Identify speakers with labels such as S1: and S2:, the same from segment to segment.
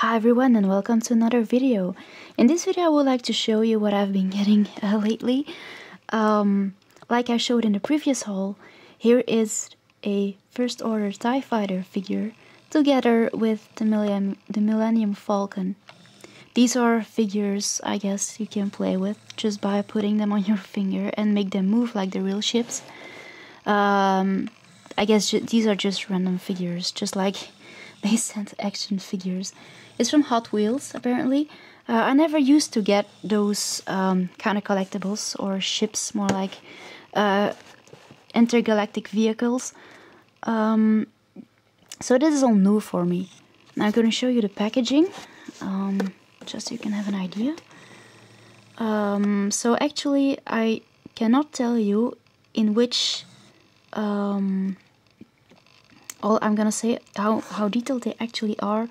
S1: Hi everyone and welcome to another video. In this video I would like to show you what I've been getting lately. Like I showed in the previous haul, here is a First Order TIE Fighter figure together with the Millenium Falcon. These are figures I guess you can play with just by putting them on your finger and make them move like the real ships. I guess these are just random figures, just like they sent action figures. It's from Hot Wheels, apparently. I never used to get those kind of collectibles or ships, more like intergalactic vehicles. So this is all new for me. Now I'm going to show you the packaging, just so you can have an idea. So actually I cannot tell you in which... I'm gonna say how detailed they actually are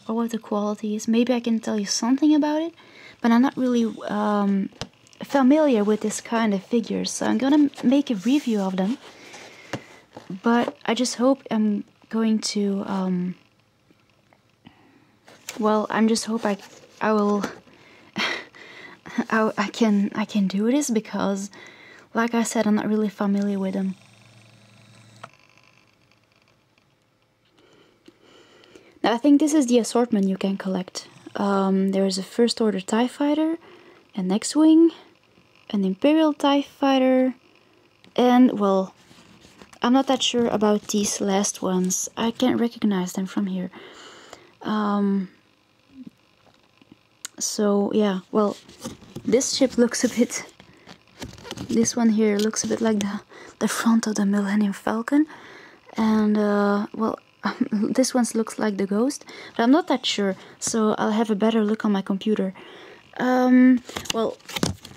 S1: or what the quality is. Maybe I can tell you something about it, but I'm not really familiar with this kind of figures, so I'm gonna make a review of them. But I just hope I'm going to well, I just hope I will I can do this, because like I said, I'm not really familiar with them. Now, I think this is the assortment you can collect. There is a First Order TIE Fighter, an X-Wing, an Imperial TIE Fighter, and, well, I'm not that sure about these last ones. I can't recognize them from here. So, yeah, well, this ship looks a bit... This one here looks a bit like the front of the Millenium Falcon. And, well... this one looks like the Ghost, but I'm not that sure, so I'll have a better look on my computer. Well,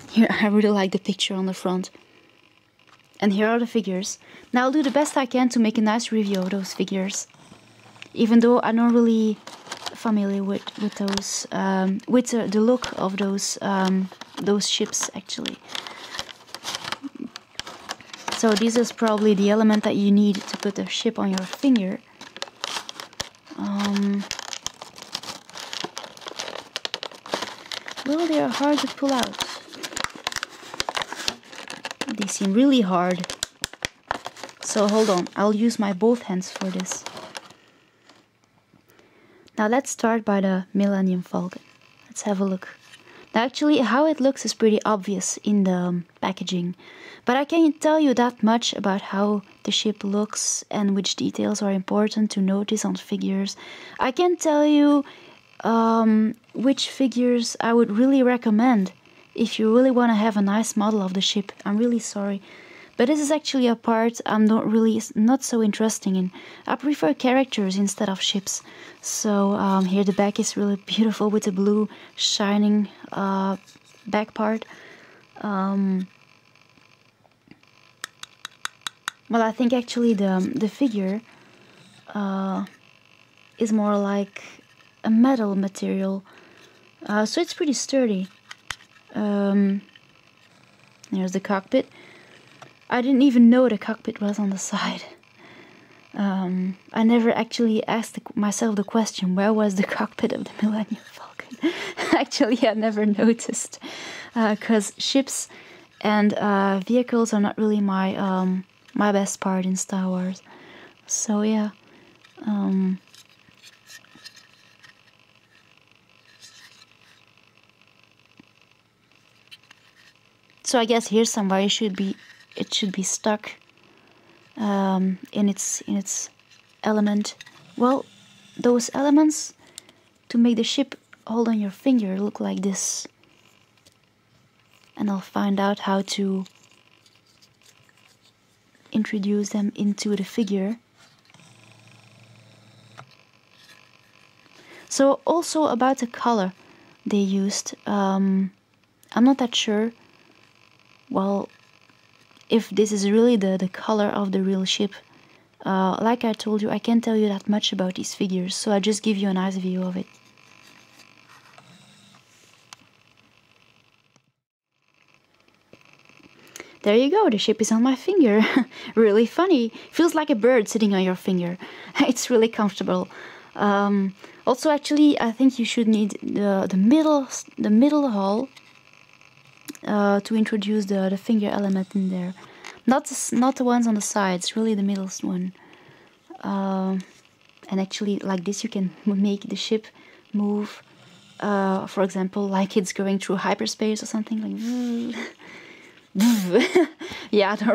S1: here I really like the picture on the front. And here are the figures. Now I'll do the best I can to make a nice review of those figures. Even though I'm not really familiar with those, with the look of those ships actually. So this is probably the element that you need to put the ship on your finger. Well, they are hard to pull out. They seem really hard. So hold on, I'll use my both hands for this. Now let's start by the Millenium Falcon. Let's have a look. Now actually how it looks is pretty obvious in the packaging, but I can't tell you that much about how the ship looks and which details are important to notice on figures. I can tell you which figures I would really recommend if you really want to have a nice model of the ship. I'm really sorry, but this is actually a part I'm not so interested in. I prefer characters instead of ships. So here the back is really beautiful with the blue shining back part. Well, I think actually the figure is more like a metal material, so it's pretty sturdy. There's the cockpit. I didn't even know the cockpit was on the side. I never actually asked myself the question, where was the cockpit of the Millenium Falcon? Actually, I never noticed, because ships and vehicles are not really my my best part in Star Wars. So yeah. So I guess here's somewhere it should be stuck in its element. Well, those elements to make the ship hold on your finger look like this. And I'll find out how to introduce them into the figure. So also about the color they used, I'm not that sure. Well, if this is really the color of the real ship. Like I told you, I can't tell you that much about these figures, so I just give you a nice view of it. There you go, the ship is on my finger. Really funny. Feels like a bird sitting on your finger. It's really comfortable. Also, actually, I think you should need the middle hull to introduce the finger element in there. Not the ones on the sides, really the middle one. And actually, like this, you can make the ship move. For example, like it's going through hyperspace or something like. Yeah, I'm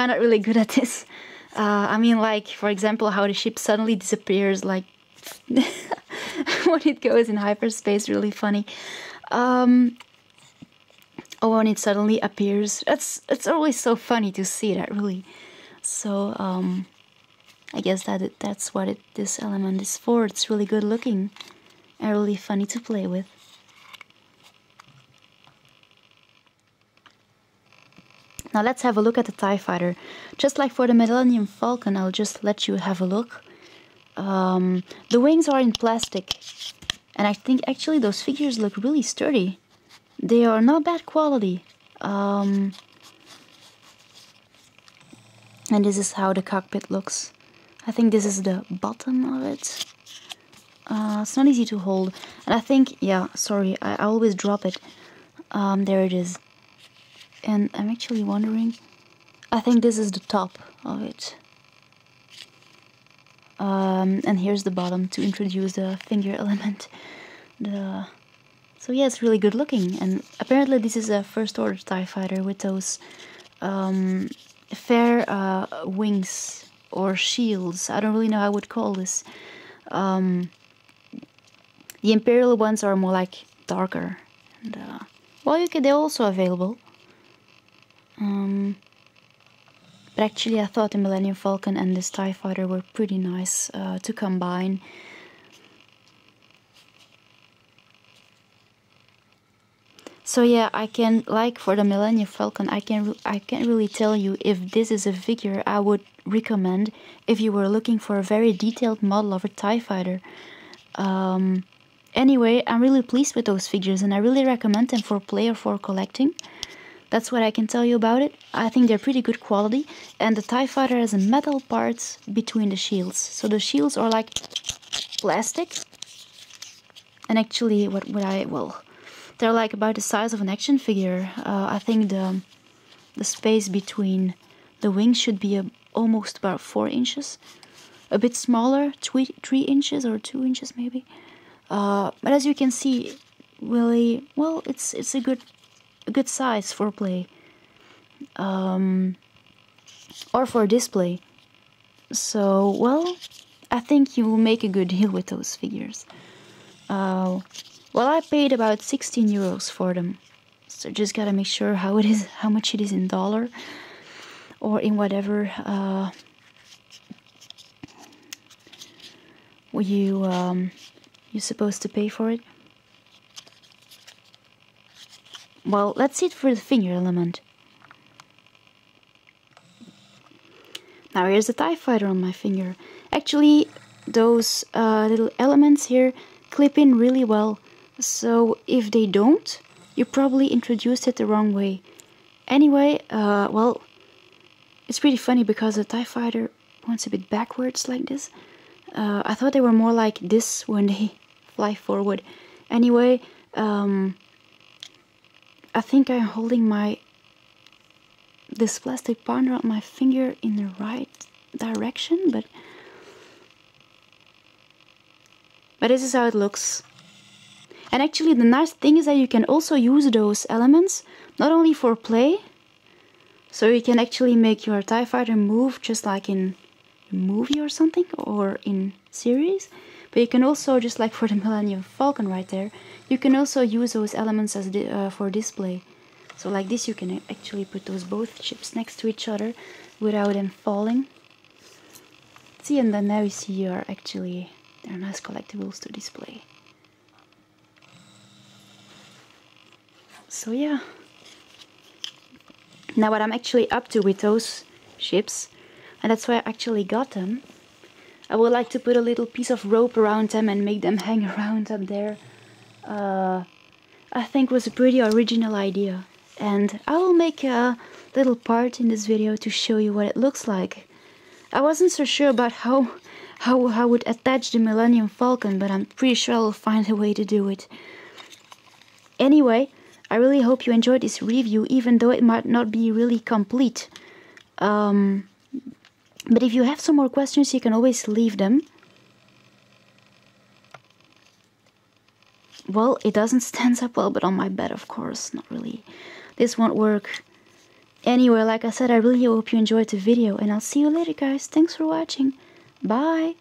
S1: not really good at this. I mean, like, for example, how the ship suddenly disappears, like, when it goes in hyperspace, really funny. Or when it suddenly appears. It's always so funny to see that, really. So, I guess that's what this element is for. It's really good looking and really funny to play with. Now let's have a look at the TIE Fighter. Just like for the Millenium Falcon, I'll just let you have a look. The wings are in plastic, and I think actually those figures look really sturdy. They are not bad quality. And this is how the cockpit looks. I think this is the bottom of it. It's not easy to hold. And I think, yeah, sorry, I always drop it. There it is. And I'm actually wondering, I think this is the top of it. And here's the bottom to introduce the finger element. So yeah, it's really good looking. And apparently this is a First Order TIE Fighter with those fair wings or shields. I don't really know how I would call this. The Imperial ones are more like darker. And, well, they're also available. But actually I thought the Millenium Falcon and this TIE Fighter were pretty nice to combine. So yeah, I can, like for the Millenium Falcon, I can't really tell you if this is a figure I would recommend if you were looking for a very detailed model of a TIE Fighter. Anyway, I'm really pleased with those figures and I really recommend them for play or for collecting. That's what I can tell you about it. I think they're pretty good quality, and the TIE Fighter has a metal part between the shields. So the shields are like plastic, and actually, they're like about the size of an action figure. I think the space between the wings should be almost about 4 inches, a bit smaller, 3 inches or 2 inches maybe. But as you can see, really, well, it's a good size for play, or for display. So, well, I think you will make a good deal with those figures. Well, I paid about 16 euros for them, so just gotta make sure how much it is in dollar, or in whatever you're supposed to pay for it. Well, let's see it for the finger element. Now here's the TIE Fighter on my finger. Actually, those little elements here clip in really well. So if they don't, you probably introduced it the wrong way. Anyway, well, it's pretty funny because the TIE Fighter wants a bit backwards like this. I thought they were more like this when they fly forward. Anyway, I think I'm holding this plastic part on my finger in the right direction, but this is how it looks. And actually the nice thing is that you can also use those elements not only for play, so you can actually make your TIE Fighter move just like in a movie or something, or in series. But you can also, just like for the Millenium Falcon right there, you can also use those elements as for display. So like this, you can actually put those both ships next to each other without them falling. See, and then now you see they're nice collectibles to display. So yeah. Now what I'm actually up to with those ships, and that's why I actually got them, I would like to put a little piece of rope around them and make them hang around up there. I think was a pretty original idea, and I will make a little part in this video to show you what it looks like. I wasn't so sure about how how I would attach the Millenium Falcon, but I'm pretty sure I'll find a way to do it. Anyway, I really hope you enjoyed this review, even though it might not be really complete. But if you have some more questions, you can always leave them. Well, it doesn't stand up well, but on my bed, of course, not really. This won't work. Anyway, like I said, I really hope you enjoyed the video, and I'll see you later, guys. Thanks for watching. Bye!